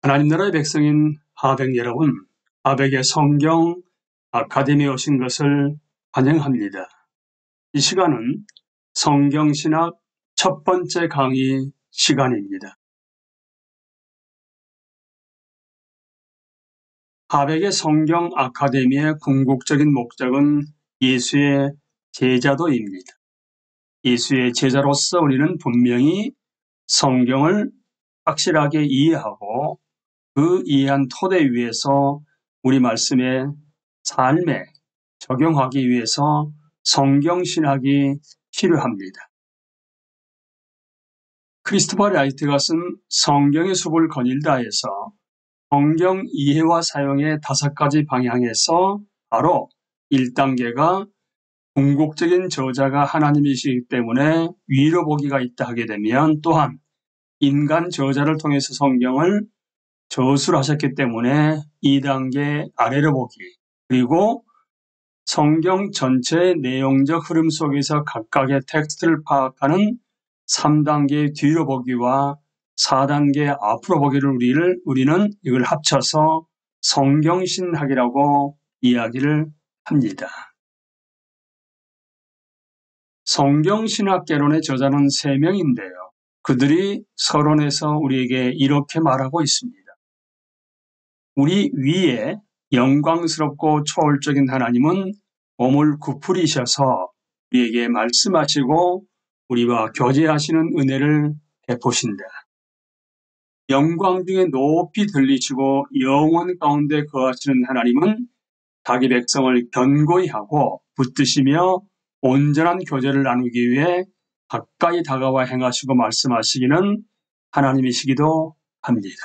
하나님 나라의 백성인 하백 여러분, 하백의 성경 아카데미에 오신 것을 환영합니다. 이 시간은 성경신학 첫 번째 강의 시간입니다. 하백의 성경 아카데미의 궁극적인 목적은 예수의 제자도입니다. 예수의 제자로서 우리는 분명히 성경을 확실하게 이해하고 그 이해한 토대 위에서 우리 말씀의 삶에 적용하기 위해서 성경신학이 필요합니다. 크리스토퍼 라이트가 쓴 성경의 숲을 거닐다에서 성경 이해와 사용의 5가지 방향에서 바로 1단계가 궁극적인 저자가 하나님이시기 때문에 위로 보기가 있다 하게 되면, 또한 인간 저자를 통해서 성경을 저술하셨기 때문에 2단계 아래로 보기, 그리고 성경 전체의 내용적 흐름 속에서 각각의 텍스트를 파악하는 3단계 뒤로 보기와 4단계 앞으로 보기를 우리는 이걸 합쳐서 성경신학이라고 이야기를 합니다. 성경신학개론의 저자는 3명인데요. 그들이 서론에서 우리에게 이렇게 말하고 있습니다. 우리 위에 영광스럽고 초월적인 하나님은 몸을 구부리셔서 우리에게 말씀하시고 우리와 교제하시는 은혜를 베푸신다. 영광 중에 높이 들리시고 영원 가운데 거하시는 하나님은 자기 백성을 견고히 하고 붙드시며 온전한 교제를 나누기 위해 가까이 다가와 행하시고 말씀하시기는 하나님이시기도 합니다.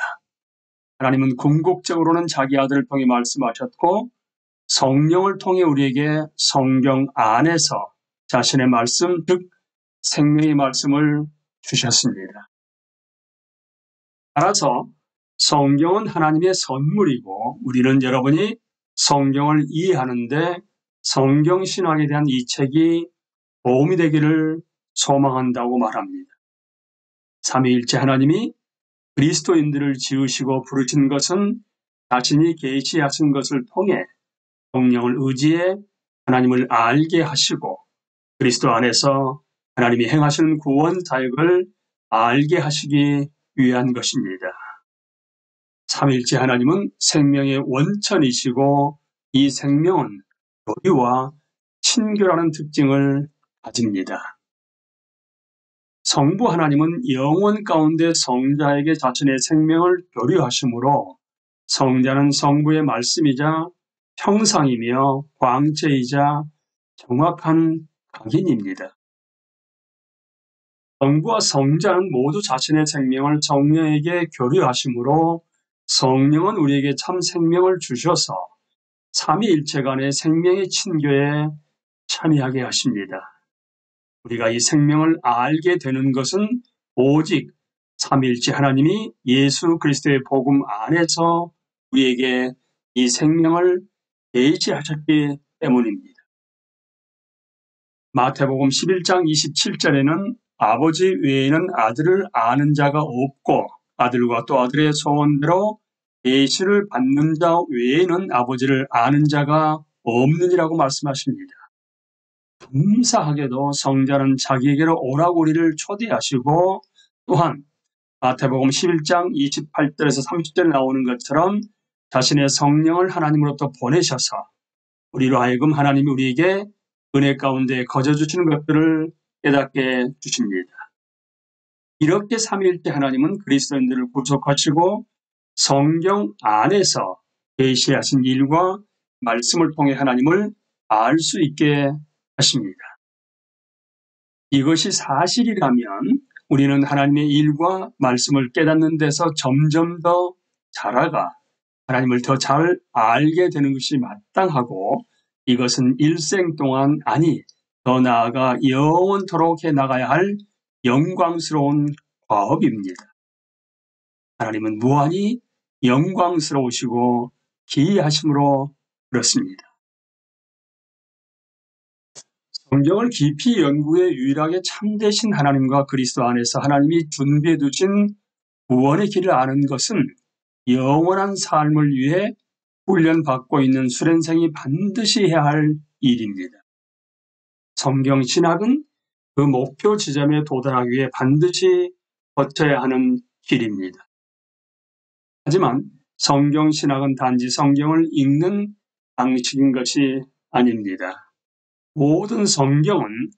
하나님은 궁극적으로는 자기 아들을 통해 말씀하셨고 성령을 통해 우리에게 성경 안에서 자신의 말씀, 즉 생명의 말씀을 주셨습니다. 따라서 성경은 하나님의 선물이고 우리는 여러분이 성경을 이해하는데 성경신학에 대한 이 책이 도움이 되기를 소망한다고 말합니다. 삼위일체 하나님이 그리스도인들을 지으시고 부르신 것은 자신이 계시하신 것을 통해 성령을 의지해 하나님을 알게 하시고 그리스도 안에서 하나님이 행하시는 구원 사역을 알게 하시기 위한 것입니다. 삼위일체 하나님은 생명의 원천이시고 이 생명은 교리와 친교라는 특징을 가집니다. 성부 하나님은 영원 가운데 성자에게 자신의 생명을 교류하시므로 성자는 성부의 말씀이자 형상이며 광채이자 정확한 각인입니다. 성부와 성자는 모두 자신의 생명을 성령에게 교류하시므로 성령은 우리에게 참 생명을 주셔서 삼위일체 간의 생명의 친교에 참여하게 하십니다. 우리가 이 생명을 알게 되는 것은 오직 삼위일체 하나님이 예수 그리스도의 복음 안에서 우리에게 이 생명을 계시하셨기 때문입니다. 마태복음 11장 27절에는 아버지 외에는 아들을 아는 자가 없고 아들과 또 아들의 소원대로 계시를 받는 자 외에는 아버지를 아는 자가 없느니라고 말씀하십니다. 감사하게도 성자는 자기에게로 오라고 우리를 초대하시고 또한 마태복음 11장 28절에서 30절에 나오는 것처럼 자신의 성령을 하나님으로부터 보내셔서 우리로 하여금 하나님이 우리에게 은혜 가운데 거저주시는 것들을 깨닫게 주십니다. 이렇게 삼위일체 하나님은 그리스도인들을 구속하시고 성경 안에서 계시하신 일과 말씀을 통해 하나님을 알 수 있게 하십니다. 이것이 사실이라면 우리는 하나님의 일과 말씀을 깨닫는 데서 점점 더 자라가 하나님을 더 잘 알게 되는 것이 마땅하고 이것은 일생 동안 아니 더 나아가 영원토록 해나가야 할 영광스러운 과업입니다. 하나님은 무한히 영광스러우시고 기이하심으로 그렇습니다. 성경을 깊이 연구해 유일하게 참되신 하나님과 그리스도 안에서 하나님이 준비해 두신 구원의 길을 아는 것은 영원한 삶을 위해 훈련받고 있는 수련생이 반드시 해야 할 일입니다. 성경 신학은 그 목표 지점에 도달하기 위해 반드시 거쳐야 하는 길입니다. 하지만 성경 신학은 단지 성경을 읽는 방식인 것이 아닙니다. 모든 성경은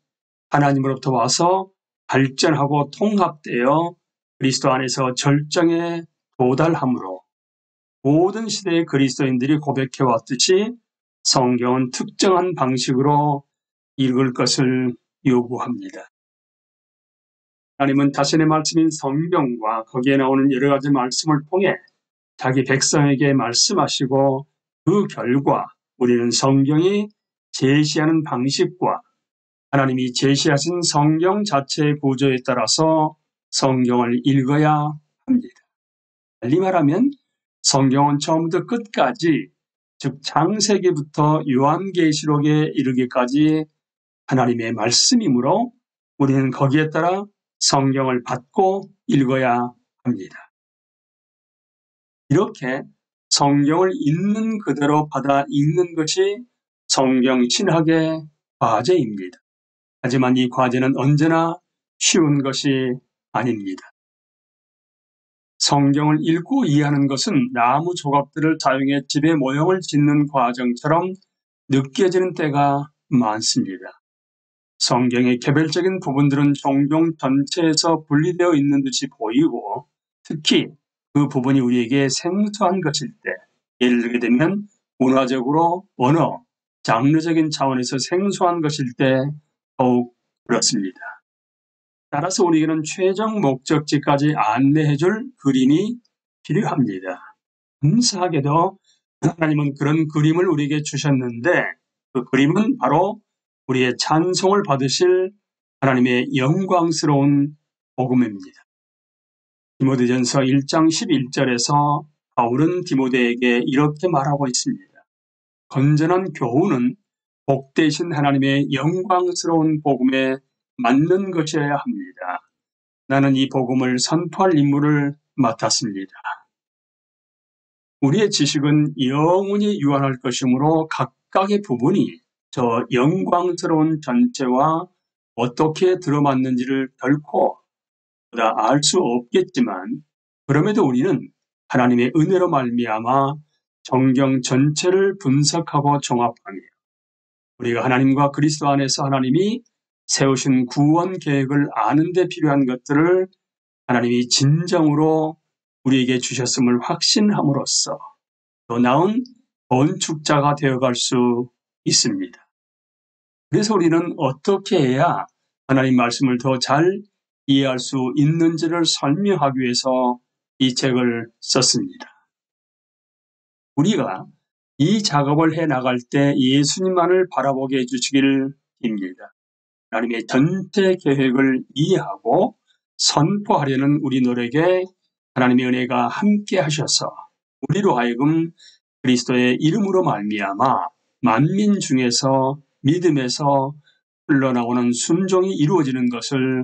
하나님으로부터 와서 발전하고 통합되어 그리스도 안에서 절정에 도달하므로 모든 시대의 그리스도인들이 고백해왔듯이 성경은 특정한 방식으로 읽을 것을 요구합니다. 하나님은 자신의 말씀인 성경과 거기에 나오는 여러 가지 말씀을 통해 자기 백성에게 말씀하시고 그 결과 우리는 성경이 제시하는 방식과 하나님이 제시하신 성경 자체의 구조에 따라서 성경을 읽어야 합니다. 달리 말하면 성경은 처음부터 끝까지, 즉 창세기부터 요한계시록에 이르기까지 하나님의 말씀이므로 우리는 거기에 따라 성경을 받고 읽어야 합니다. 이렇게 성경을 있는 그대로 받아 읽는 것이 성경 신학의 과제입니다. 하지만 이 과제는 언제나 쉬운 것이 아닙니다. 성경을 읽고 이해하는 것은 나무 조각들을 사용해 집에 모형을 짓는 과정처럼 느껴지는 때가 많습니다. 성경의 개별적인 부분들은 종종 전체에서 분리되어 있는 듯이 보이고, 특히 그 부분이 우리에게 생소한 것일 때, 예를 들게 되면 문화적으로, 언어, 장르적인 차원에서 생소한 것일 때 더욱 그렇습니다. 따라서 우리에게는 최종 목적지까지 안내해줄 그림이 필요합니다. 감사하게도 하나님은 그런 그림을 우리에게 주셨는데, 그 그림은 바로 우리의 찬송을 받으실 하나님의 영광스러운 복음입니다. 디모데전서 1장 11절에서 바울은 디모데에게 이렇게 말하고 있습니다. 건전한 교훈은 복되신 하나님의 영광스러운 복음에 맞는 것이어야 합니다. 나는 이 복음을 선포할 임무를 맡았습니다. 우리의 지식은 영원히 유한할 것이므로 각각의 부분이 저 영광스러운 전체와 어떻게 들어맞는지를 결코 다 알 수 없겠지만, 그럼에도 우리는 하나님의 은혜로 말미암아 성경 전체를 분석하고 종합하며 우리가 하나님과 그리스도 안에서 하나님이 세우신 구원 계획을 아는 데 필요한 것들을 하나님이 진정으로 우리에게 주셨음을 확신함으로써 더 나은 건축자가 되어갈 수 있습니다. 그래서 우리는 어떻게 해야 하나님 말씀을 더 잘 이해할 수 있는지를 설명하기 위해서 이 책을 썼습니다. 우리가 이 작업을 해나갈 때 예수님만을 바라보게 해주시기를 빕니다. 하나님의 전체 계획을 이해하고 선포하려는 우리 노력에 하나님의 은혜가 함께 하셔서 우리로 하여금 그리스도의 이름으로 말미암아 만민 중에서 믿음에서 흘러나오는 순종이 이루어지는 것을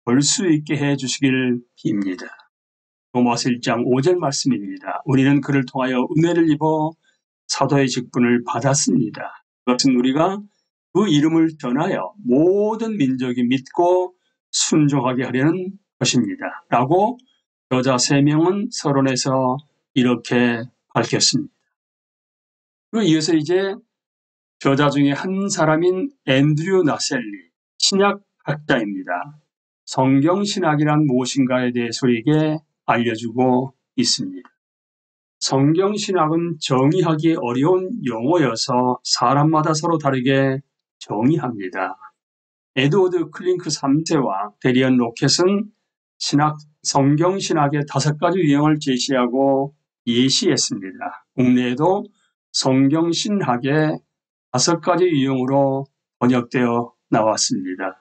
볼 수 있게 해주시길 빕니다. 로마서 1장 5절 말씀입니다. 우리는 그를 통하여 은혜를 입어 사도의 직분을 받았습니다. 그것은 우리가 그 이름을 전하여 모든 민족이 믿고 순종하게 하려는 것입니다. 라고 여자 3명은 서론에서 이렇게 밝혔습니다. 그 이어서 이제 저자 중에 한 사람인 앤드류 나셀리, 신약학자입니다. 성경신학이란 무엇인가에 대해서 우리에게 알려주고 있습니다. 성경신학은 정의하기 어려운 용어여서 사람마다 서로 다르게 정의합니다. 에드워드 클링크 3세와 데리언 로켓은 성경신학의 5가지 유형을 제시하고 예시했습니다. 국내에도 성경신학의 5가지 유형으로 번역되어 나왔습니다.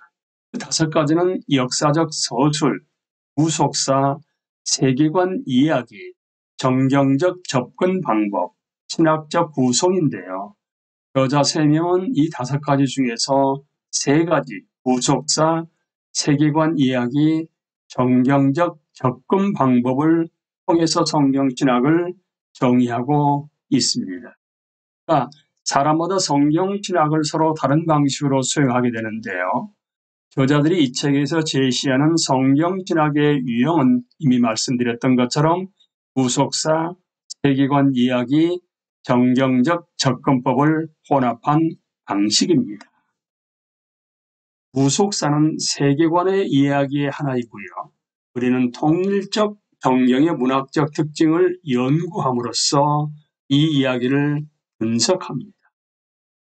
그 5가지는 역사적 서술, 구속사, 세계관 이야기, 정경적 접근 방법, 신학적 구성인데요. 여자 3명은 이 5가지 중에서 3가지, 구속사, 세계관 이야기, 정경적 접근 방법을 통해서 성경신학을 정의하고 있습니다. 그러니까 사람마다 성경 신학을 서로 다른 방식으로 수행하게 되는데요. 저자들이 이 책에서 제시하는 성경 신학의 유형은 이미 말씀드렸던 것처럼 구속사, 세계관 이야기, 정경적 접근법을 혼합한 방식입니다. 구속사는 세계관의 이야기의 하나이고요. 우리는 통일적 성경의 문학적 특징을 연구함으로써 이 이야기를 분석합니다.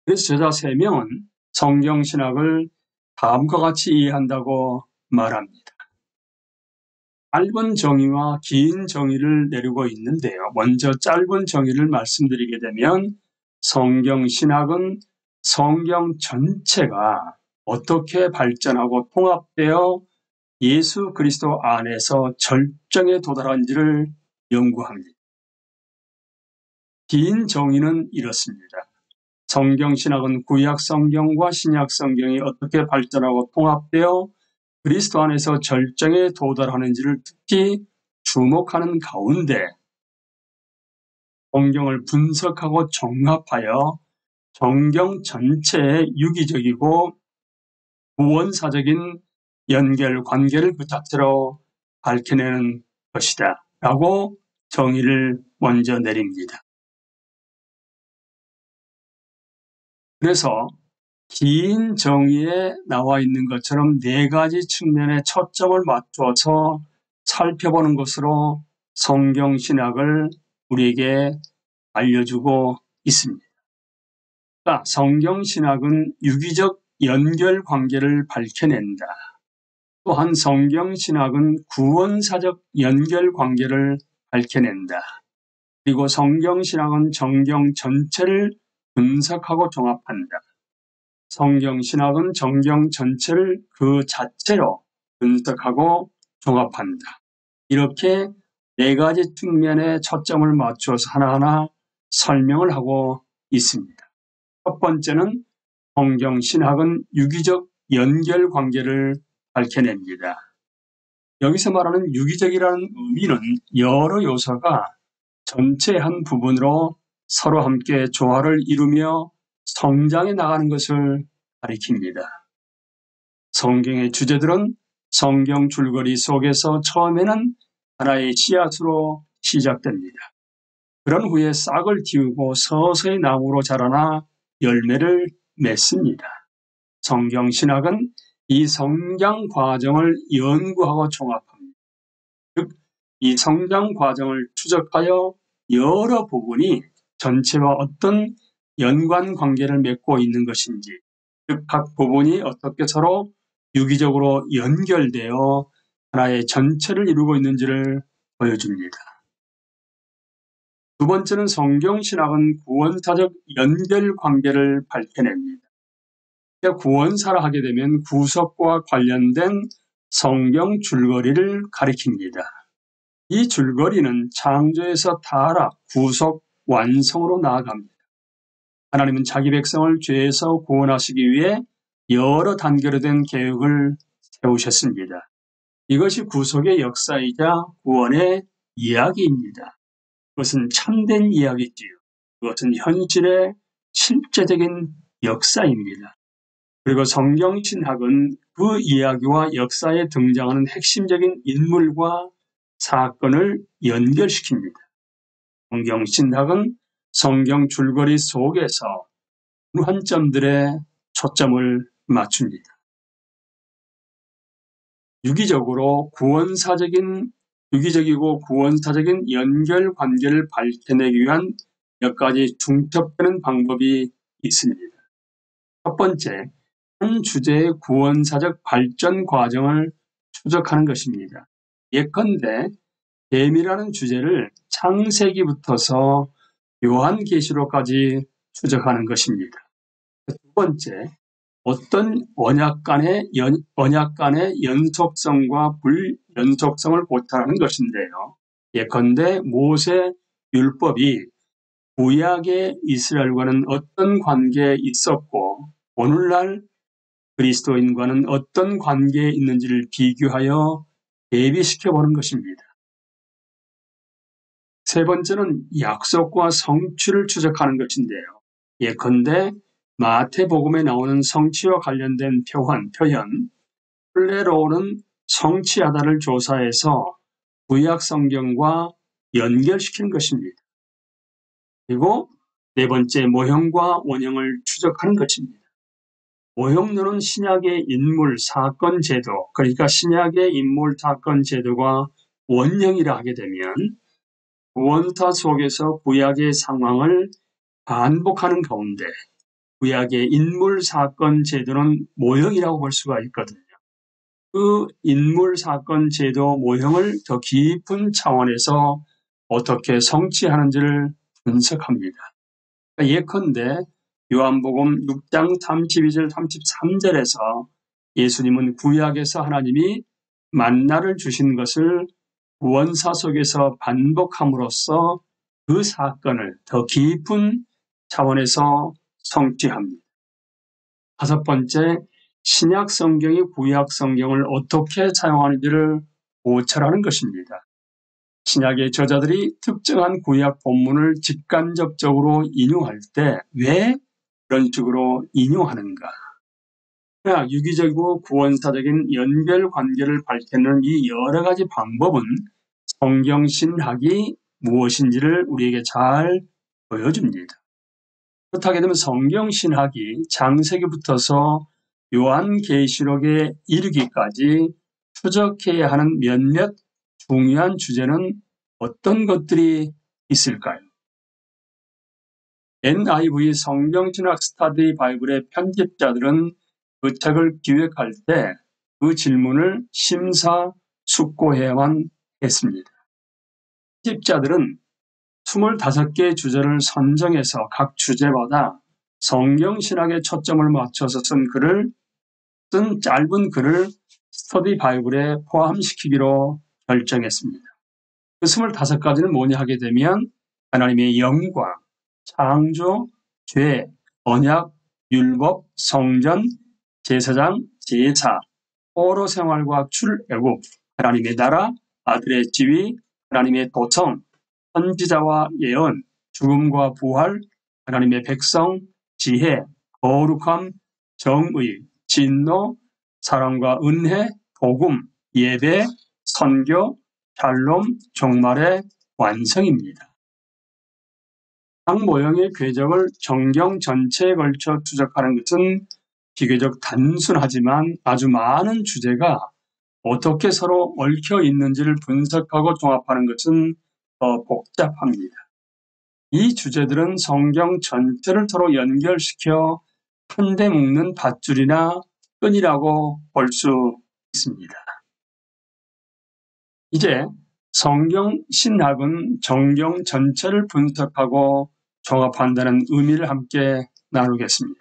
그래서 저자 3명은 성경신학을 다음과 같이 이해한다고 말합니다. 짧은 정의와 긴 정의를 내리고 있는데요. 먼저 짧은 정의를 말씀드리게 되면 성경신학은 성경 전체가 어떻게 발전하고 통합되어 예수 그리스도 안에서 절정에 도달한지를 연구합니다. 긴 정의는 이렇습니다. 성경신학은 구약 성경과 신약 성경이 어떻게 발전하고 통합되어 그리스도 안에서 절정에 도달하는지를 특히 주목하는 가운데 성경을 분석하고 종합하여 성경 전체의 유기적이고 구원사적인 연결 관계를 그 자체로 밝혀내는 것이다 라고 정의를 먼저 내립니다. 그래서 긴 정의에 나와 있는 것처럼 4가지 측면에 초점을 맞춰서 살펴보는 것으로 성경신학을 우리에게 알려주고 있습니다. 그러니까 성경신학은 유기적 연결관계를 밝혀낸다. 또한 성경신학은 구원사적 연결관계를 밝혀낸다. 그리고 성경신학은 성경 전체를 분석하고 종합한다. 성경신학은 성경 전체를 그 자체로 분석하고 종합한다. 이렇게 4가지 측면에 초점을 맞춰서 하나하나 설명을 하고 있습니다. 첫 번째는 성경신학은 유기적 연결관계를 밝혀냅니다. 여기서 말하는 유기적이라는 의미는 여러 요소가 전체의 한 부분으로 서로 함께 조화를 이루며 성장해 나가는 것을 가리킵니다. 성경의 주제들은 성경 줄거리 속에서 처음에는 하나의 씨앗으로 시작됩니다. 그런 후에 싹을 틔우고 서서히 나무로 자라나 열매를 맺습니다. 성경신학은 이 성장 과정을 연구하고 종합합니다. 즉, 이 성장 과정을 추적하여 여러 부분이 전체와 어떤 연관 관계를 맺고 있는 것인지, 즉, 각 부분이 어떻게 서로 유기적으로 연결되어 하나의 전체를 이루고 있는지를 보여줍니다. 두 번째는 성경신학은 구원사적 연결관계를 밝혀냅니다. 구원사라 하게 되면 구속과 관련된 성경 줄거리를 가리킵니다. 이 줄거리는 창조에서 타락, 구속, 완성으로 나아갑니다. 하나님은 자기 백성을 죄에서 구원하시기 위해 여러 단계로 된 계획을 세우셨습니다. 이것이 구속의 역사이자 구원의 이야기입니다. 그것은 참된 이야기지요. 그것은 현실의 실제적인 역사입니다. 그리고 성경신학은 그 이야기와 역사에 등장하는 핵심적인 인물과 사건을 연결시킵니다. 성경신학은 성경 줄거리 속에서 관점들의 초점을 맞춥니다. 유기적이고 구원사적인 연결 관계를 밝혀내기 위한 몇 가지 중첩되는 방법이 있습니다. 첫 번째, 한 주제의 구원사적 발전 과정을 추적하는 것입니다. 예컨대 뱀이라는 주제를 창세기부터서 요한계시록까지 추적하는 것입니다. 두 번째, 어떤 언약 간의 연속성과 불연속성을 고찰하는 것인데요. 예컨대 모세 율법이 구약의 이스라엘과는 어떤 관계에 있었고 오늘날 그리스도인과는 어떤 관계에 있는지를 비교하여 대비시켜보는 것입니다. 세 번째는 약속과 성취를 추적하는 것인데요. 예컨대 마태복음에 나오는 성취와 관련된 표현, 플레로는 성취하다를 조사해서 구약 성경과 연결시키는 것입니다. 그리고 네 번째, 모형과 원형을 추적하는 것입니다. 모형론은 신약의 인물, 사건, 제도, 그러니까 신약의 인물, 사건, 제도가 원형이라 하게 되면 구원사 속에서 구약의 상황을 반복하는 가운데 구약의 인물, 사건, 제도는 모형이라고 볼 수가 있거든요. 그 인물, 사건, 제도, 모형을 더 깊은 차원에서 어떻게 성취하는지를 분석합니다. 예컨대 요한복음 6장 32절 33절에서 예수님은 구약에서 하나님이 만나를 주신 것을 구원사 속에서 반복함으로써 그 사건을 더 깊은 차원에서 성취합니다. 다섯 번째, 신약 성경이 구약 성경을 어떻게 사용하는지를 고찰하는 것입니다. 신약의 저자들이 특정한 구약 본문을 직간접적으로 인용할 때 왜 그런 식으로 인용하는가? 유기적이고 구원사적인 연결 관계를 밝히는 이 여러 가지 방법은 성경 신학이 무엇인지를 우리에게 잘 보여줍니다. 그렇게 되면 성경 신학이 창세기부터서 요한계시록에 이르기까지 추적해야 하는 몇몇 중요한 주제는 어떤 것들이 있을까요? NIV 성경신학 스터디 바이블의 편집자들은 그 책을 기획할 때 그 질문을 심사숙고해야만 했습니다. 편집자들은 25개의 주제를 선정해서 각 주제마다 성경신학에 초점을 맞춰서 쓴 짧은 글을 스터디 바이블에 포함시키기로 결정했습니다. 그 25가지는 뭐냐 하게 되면 하나님의 영광, 창조, 죄, 언약, 율법, 성전, 제사장, 제사, 포로 생활과 출애굽, 하나님의 나라, 아들의 지위, 하나님의 도성, 선지자와 예언, 죽음과 부활, 하나님의 백성, 지혜, 거룩함, 정의, 진노, 사랑과 은혜, 복음, 예배, 선교, 샬롬, 종말의 완성입니다. 각 모형의 궤적을 정경 전체에 걸쳐 추적하는 것은 비교적 단순하지만 아주 많은 주제가 어떻게 서로 얽혀 있는지를 분석하고 종합하는 것은 더 복잡합니다. 이 주제들은 성경 전체를 서로 연결시켜 한데 묶는 밧줄이나 끈이라고 볼 수 있습니다. 이제 성경 신학은 정경 전체를 분석하고 종합한다는 의미를 함께 나누겠습니다.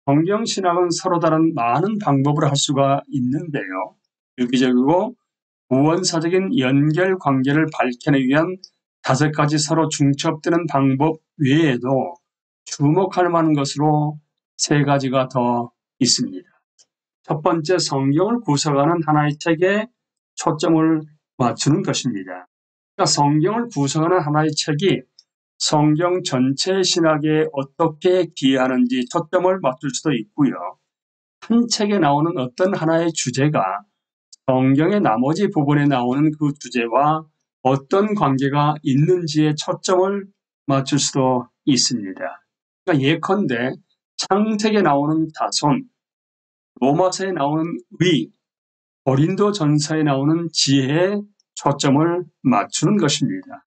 성경 신학은 서로 다른 많은 방법으로 할 수가 있는데요. 유기적이고 구원사적인 연결 관계를 밝히기 위한 5가지 서로 중첩되는 방법 외에도 주목할 만한 것으로 3가지가 더 있습니다. 첫 번째, 성경을 구성하는 하나의 책에 초점을 맞추는 것입니다. 그러니까 성경을 구성하는 하나의 책이 성경 전체 신학에 어떻게 기여하는지 초점을 맞출 수도 있고요. 한 책에 나오는 어떤 하나의 주제가 성경의 나머지 부분에 나오는 그 주제와 어떤 관계가 있는지에 초점을 맞출 수도 있습니다. 그러니까 예컨대 창세기에 나오는 다손, 로마서에 나오는 의, 고린도전서에 나오는 지혜에 초점을 맞추는 것입니다.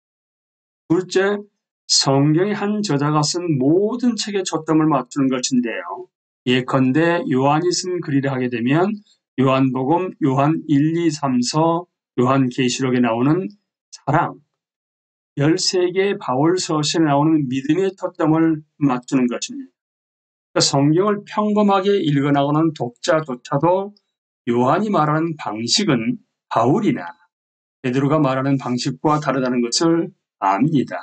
둘째, 성경의 한 저자가 쓴 모든 책에 초점을 맞추는 것인데요. 예컨대 요한이 쓴 글이라 하게 되면 요한복음, 요한 1, 2, 3서, 요한계시록에 나오는 사랑, 13개의 바울서신에 나오는 믿음의 초점을 맞추는 것입니다. 그러니까 성경을 평범하게 읽어나가는 독자조차도 요한이 말하는 방식은 바울이나 베드로가 말하는 방식과 다르다는 것을 압니다.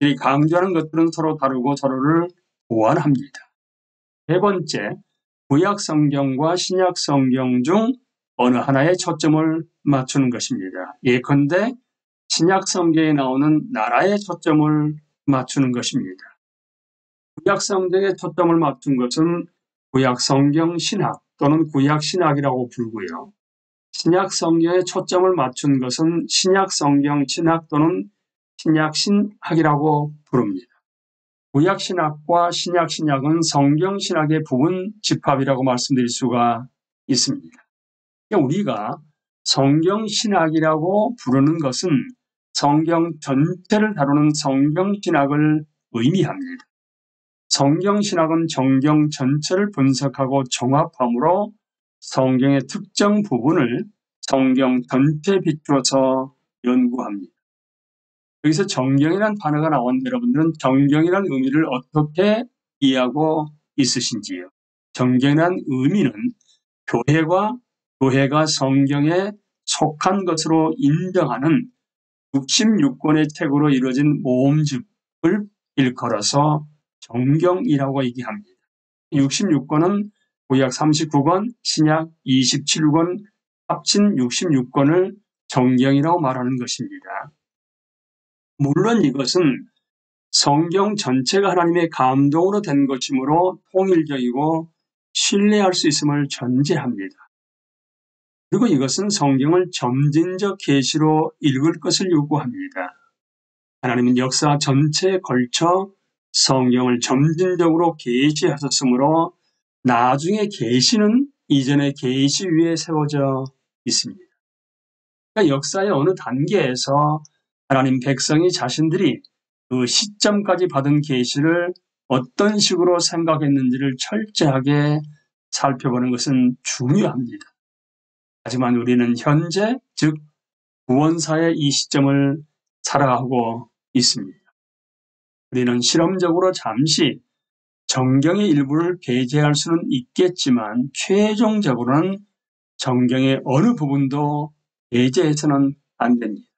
이 강조하는 것들은 서로 다르고 서로를 보완합니다. 세 번째, 구약 성경과 신약 성경 중 어느 하나에 초점을 맞추는 것입니다. 예컨대 신약 성경에 나오는 나라에 초점을 맞추는 것입니다. 구약 성경에 초점을 맞춘 것은 구약 성경 신학 또는 구약 신학이라고 부르고요. 신약 성경에 초점을 맞춘 것은 신약 성경 신학 또는 신약 신학이라고 부릅니다. 구약 신학과 신약 신학은 성경 신학의 부분 집합이라고 말씀드릴 수가 있습니다. 우리가 성경 신학이라고 부르는 것은 성경 전체를 다루는 성경 신학을 의미합니다. 성경 신학은 성경 전체를 분석하고 종합함으로 성경의 특정 부분을 성경 전체에 비추어서 연구합니다. 여기서 정경이라는 단어가 나왔는데 여러분들은 정경이라는 의미를 어떻게 이해하고 있으신지요? 정경이라는 의미는 교회가 성경에 속한 것으로 인정하는 66권의 책으로 이루어진 모음집을 일컬어서 정경이라고 얘기합니다. 66권은 구약 39권, 신약 27권, 합친 66권을 정경이라고 말하는 것입니다. 물론 이것은 성경 전체가 하나님의 감동으로 된 것이므로 통일적이고 신뢰할 수 있음을 전제합니다. 그리고 이것은 성경을 점진적 계시로 읽을 것을 요구합니다. 하나님은 역사 전체에 걸쳐 성경을 점진적으로 계시하셨으므로 나중에 계시는 이전의 계시 위에 세워져 있습니다. 그러니까 역사의 어느 단계에서 하나님 백성이 자신들이 그 시점까지 받은 계시를 어떤 식으로 생각했는지를 철저하게 살펴보는 것은 중요합니다. 하지만 우리는 현재, 즉 구원사의 이 시점을 살아가고 있습니다. 우리는 실험적으로 잠시 정경의 일부를 배제할 수는 있겠지만 최종적으로는 정경의 어느 부분도 배제해서는 안 됩니다.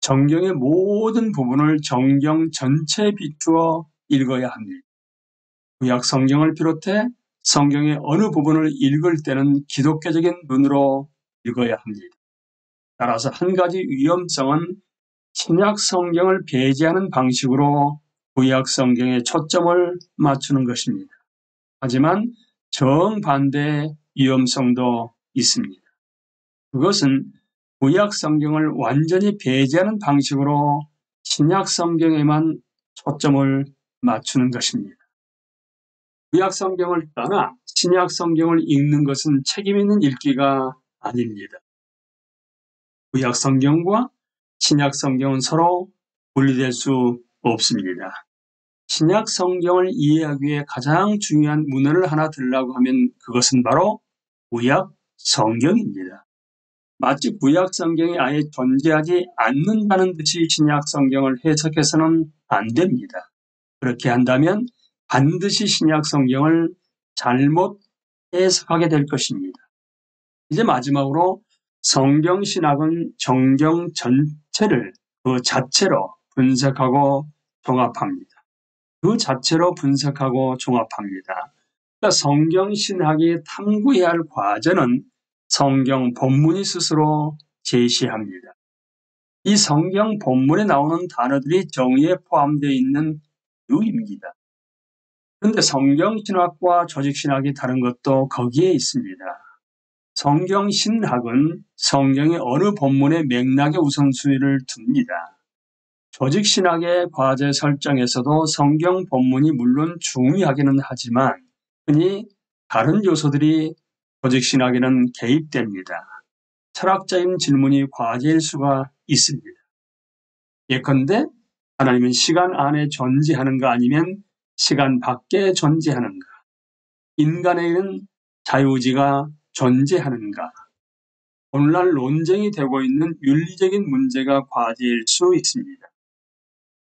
정경의 모든 부분을 정경 전체에 비추어 읽어야 합니다. 구약 성경을 비롯해 성경의 어느 부분을 읽을 때는 기독교적인 눈으로 읽어야 합니다. 따라서 한 가지 위험성은 신약 성경을 배제하는 방식으로 구약 성경에 초점을 맞추는 것입니다. 하지만 정반대의 위험성도 있습니다. 그것은 구약 성경을 완전히 배제하는 방식으로 신약 성경에만 초점을 맞추는 것입니다. 구약 성경을 떠나 신약 성경을 읽는 것은 책임 있는 읽기가 아닙니다. 구약 성경과 신약 성경은 서로 분리될 수 없습니다. 신약 성경을 이해하기 위해 가장 중요한 문헌을 하나 들으라고 하면 그것은 바로 구약 성경입니다. 마치 구약 성경이 아예 존재하지 않는다는 듯이 신약 성경을 해석해서는 안 됩니다. 그렇게 한다면 반드시 신약 성경을 잘못 해석하게 될 것입니다. 이제 마지막으로 성경 신학은 성경 전체를 그 자체로 분석하고 종합합니다. 그 자체로 분석하고 종합합니다. 그러니까 성경 신학이 탐구해야 할 과제는 성경 본문이 스스로 제시합니다. 이 성경 본문에 나오는 단어들이 정의에 포함되어 있는 이유입니다. 그런데 성경 신학과 조직 신학이 다른 것도 거기에 있습니다. 성경 신학은 성경의 어느 본문의 맥락에 우선순위를 둡니다. 조직 신학의 과제 설정에서도 성경 본문이 물론 중요하기는 하지만 흔히 다른 요소들이 조직 신학에는 개입됩니다. 철학적인 질문이 과제일 수가 있습니다. 예컨대 하나님은 시간 안에 존재하는가 아니면 시간 밖에 존재하는가? 인간에게는 자유의지가 존재하는가? 오늘날 논쟁이 되고 있는 윤리적인 문제가 과제일 수 있습니다.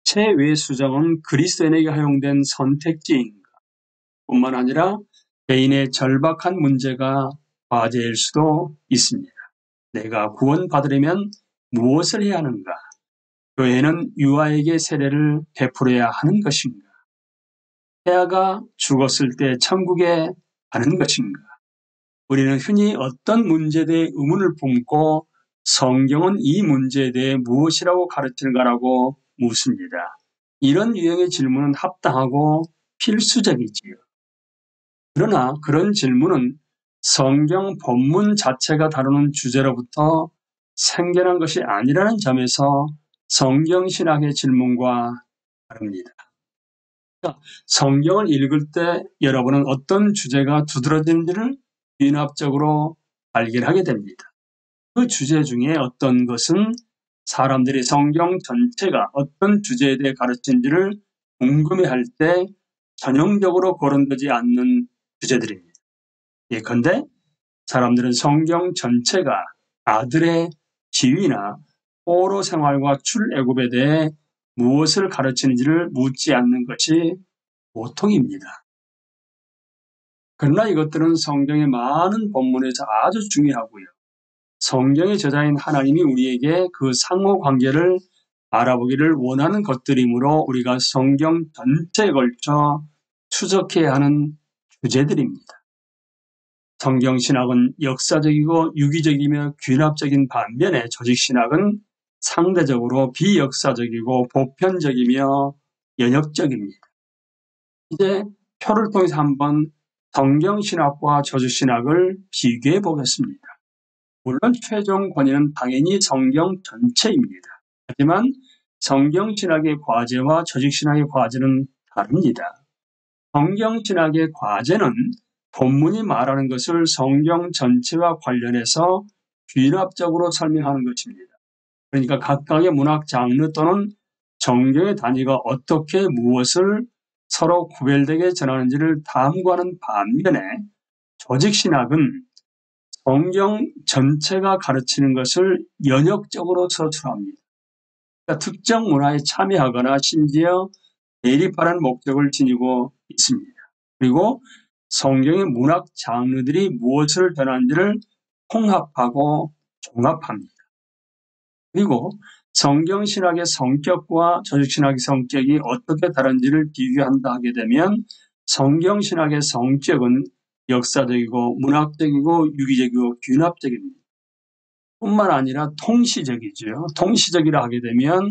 최외 수정은 그리스도인에게 허용된 선택지인가? 뿐만 아니라 개인의 절박한 문제가 과제일 수도 있습니다. 내가 구원받으려면 무엇을 해야 하는가? 교회는 유아에게 세례를 베풀어야 하는 것인가? 태아가 죽었을 때 천국에 가는 것인가? 우리는 흔히 어떤 문제에 대해 의문을 품고 성경은 이 문제에 대해 무엇이라고 가르치는가라고 묻습니다. 이런 유형의 질문은 합당하고 필수적이지요. 그러나 그런 질문은 성경 본문 자체가 다루는 주제로부터 생겨난 것이 아니라는 점에서 성경신학의 질문과 다릅니다. 성경을 읽을 때 여러분은 어떤 주제가 두드러지는지를 귀납적으로 발견하게 됩니다. 그 주제 중에 어떤 것은 사람들이 성경 전체가 어떤 주제에 대해 가르치는지를 궁금해할 때 전형적으로 거론되지 않는 주제들입니다. 예컨대 사람들은 성경 전체가 아들의 지위나 포로 생활과 출애굽에 대해 무엇을 가르치는지를 묻지 않는 것이 보통입니다. 그러나 이것들은 성경의 많은 본문에서 아주 중요하고요. 성경의 저자인 하나님이 우리에게 그 상호관계를 알아보기를 원하는 것들이므로 우리가 성경 전체에 걸쳐 추적해야 하는 주제들입니다. 성경신학은 역사적이고 유기적이며 귀납적인 반면에 조직신학은 상대적으로 비역사적이고 보편적이며 연역적입니다. 이제 표를 통해서 한번 성경신학과 조직신학을 비교해 보겠습니다. 물론 최종 권위는 당연히 성경 전체입니다. 하지만 성경신학의 과제와 조직신학의 과제는 다릅니다. 성경신학의 과제는 본문이 말하는 것을 성경 전체와 관련해서 귀납적으로 설명하는 것입니다. 그러니까 각각의 문학 장르 또는 정경의 단위가 어떻게 무엇을 서로 구별되게 전하는지를 탐구하는 반면에 조직신학은 성경 전체가 가르치는 것을 연역적으로 서술합니다. 그러니까 특정 문화에 참여하거나 심지어 대립하는 목적을 지니고 있습니다. 그리고 성경의 문학 장르들이 무엇을 전하는지를 통합하고 종합합니다. 그리고 성경신학의 성격과 조직신학의 성격이 어떻게 다른지를 비교한다 하게 되면 성경신학의 성격은 역사적이고 문학적이고 유기적이고 귀납적입니다. 뿐만 아니라 통시적이죠. 통시적이라 하게 되면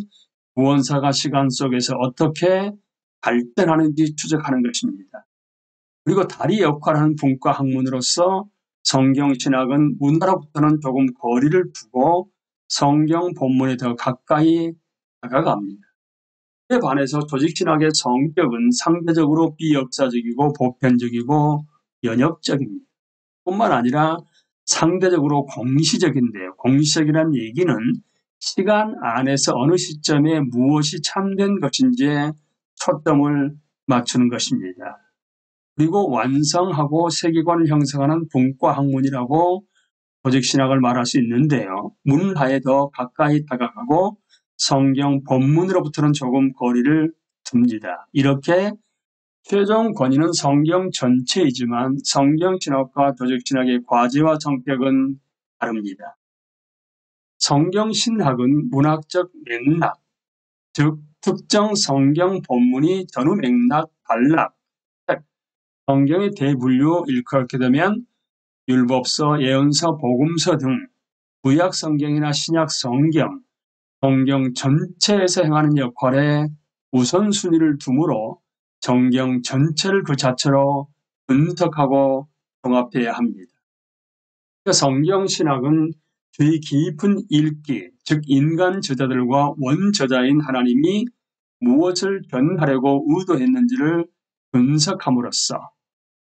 구원사가 시간 속에서 어떻게 발전하는지 추적하는 것입니다. 그리고 다리 역할을 하는 분과 학문으로서 성경신학은 문화로부터는 조금 거리를 두고 성경 본문에 더 가까이 다가갑니다. 이에 반해서 조직신학의 성격은 상대적으로 비역사적이고 보편적이고 연역적입니다. 뿐만 아니라 상대적으로 공시적인데요. 공시적이라는 얘기는 시간 안에서 어느 시점에 무엇이 참된 것인지에 초점을 맞추는 것입니다. 그리고 완성하고 세계관을 형성하는 분과 학문이라고 조직신학을 말할 수 있는데요. 문화에 더 가까이 다가가고 성경 본문으로부터는 조금 거리를 둡니다. 이렇게 최종 권위는 성경 전체이지만 성경신학과 조직신학의 과제와 성격은 다릅니다. 성경신학은 문학적 맥락, 즉 특정 성경 본문이 전후 맥락, 단락, 성경의 대분류 일컬게 되면 율법서, 예언서, 복음서 등 구약 성경이나 신약 성경, 성경 전체에서 행하는 역할에 우선순위를 두므로 성경 전체를 그 자체로 분석하고 종합해야 합니다. 성경신학은 주의 깊은 읽기, 즉 인간 저자들과 원저자인 하나님이 무엇을 전하려고 의도했는지를 분석함으로써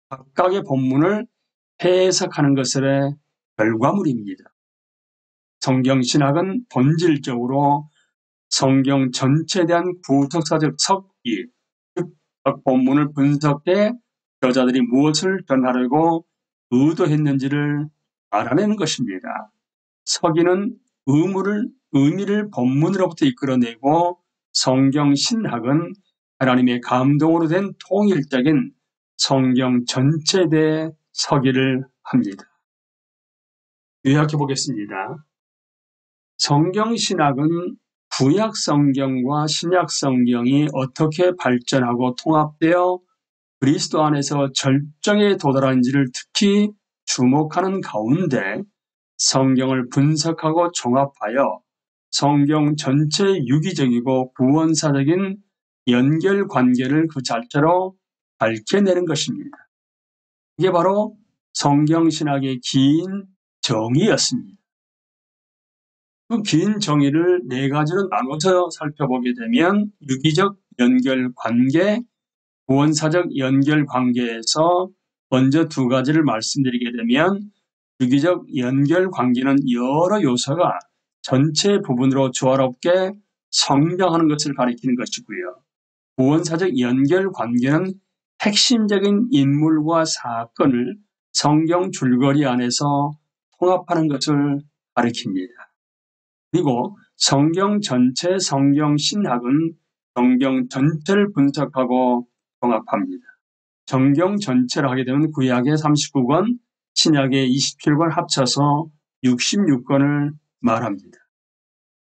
각각의 본문을 해석하는 것의 결과물입니다. 성경신학은 본질적으로 성경 전체에 대한 구속사적 석기, 즉 본문을 분석해 저자들이 무엇을 전하려고 의도했는지를 알아내는 것입니다. 서기는 의미를 본문으로부터 이끌어내고 성경신학은 하나님의 감동으로 된 통일적인 성경 전체에 대해 서기를 합니다. 요약해 보겠습니다. 성경신학은 구약 성경과 신약 성경이 어떻게 발전하고 통합되어 그리스도 안에서 절정에 도달하는지를 특히 주목하는 가운데 성경을 분석하고 종합하여 성경 전체의 유기적이고 구원사적인 연결관계를 그 자체로 밝혀내는 것입니다. 이게 바로 성경신학의 긴 정의였습니다. 그 긴 정의를 네 가지로 나눠서 살펴보게 되면 유기적 연결관계, 구원사적 연결관계에서 먼저 두 가지를 말씀드리게 되면 유기적 연결관계는 여러 요소가 전체 부분으로 조화롭게 성장하는 것을 가리키는 것이고요. 구원사적 연결관계는 핵심적인 인물과 사건을 성경 줄거리 안에서 통합하는 것을 가리킵니다. 그리고 성경 전체 성경 신학은 성경 전체를 분석하고 종합합니다. 성경 전체를 하게 되면 구약의 39권, 신약의 27권 합쳐서 66권을 말합니다.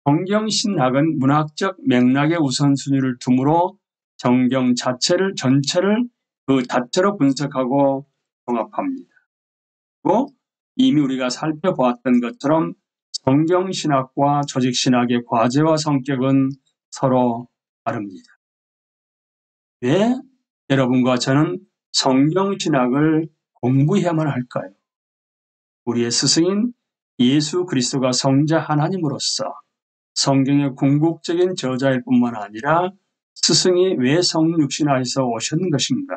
성경 신학은 문학적 맥락의 우선순위를 두므로 성경 전체를 그 자체로 분석하고 종합합니다. 그리고 이미 우리가 살펴보았던 것처럼 성경신학과 조직신학의 과제와 성격은 서로 다릅니다. 왜 여러분과 저는 성경신학을 공부해야만 할까요? 우리의 스승인 예수 그리스도가 성자 하나님으로서 성경의 궁극적인 저자일 뿐만 아니라 스승이 왜 성육신하에서 오셨는 것인가?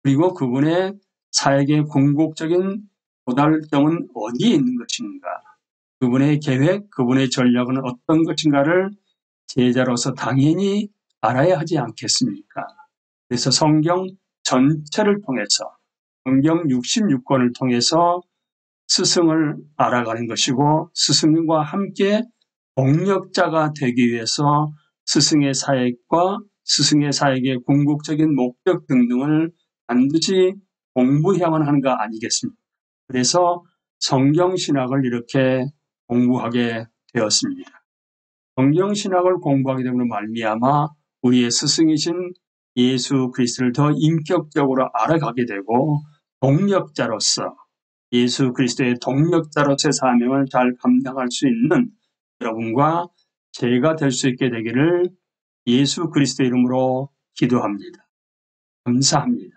그리고 그분의 사역의 궁극적인 도달점은 어디에 있는 것인가? 그분의 계획, 그분의 전략은 어떤 것인가를 제자로서 당연히 알아야 하지 않겠습니까? 그래서 성경 전체를 통해서 성경 66권을 통해서 스승을 알아가는 것이고 스승과 함께 동력자가 되기 위해서 스승의 사역과 스승의 사역의 궁극적인 목적 등등을 반드시 공부해야만 하는 거 아니겠습니까? 그래서 성경신학을 이렇게 공부하게 되었습니다. 성경신학을 공부하게 됨으로 말미암아 우리의 스승이신 예수 그리스도를 더 인격적으로 알아가게 되고 동력자로서 예수 그리스도의 동력자로서의 사명을 잘 감당할 수 있는 여러분과 제가 될 수 있게 되기를 예수 그리스도 이름으로 기도합니다. 감사합니다.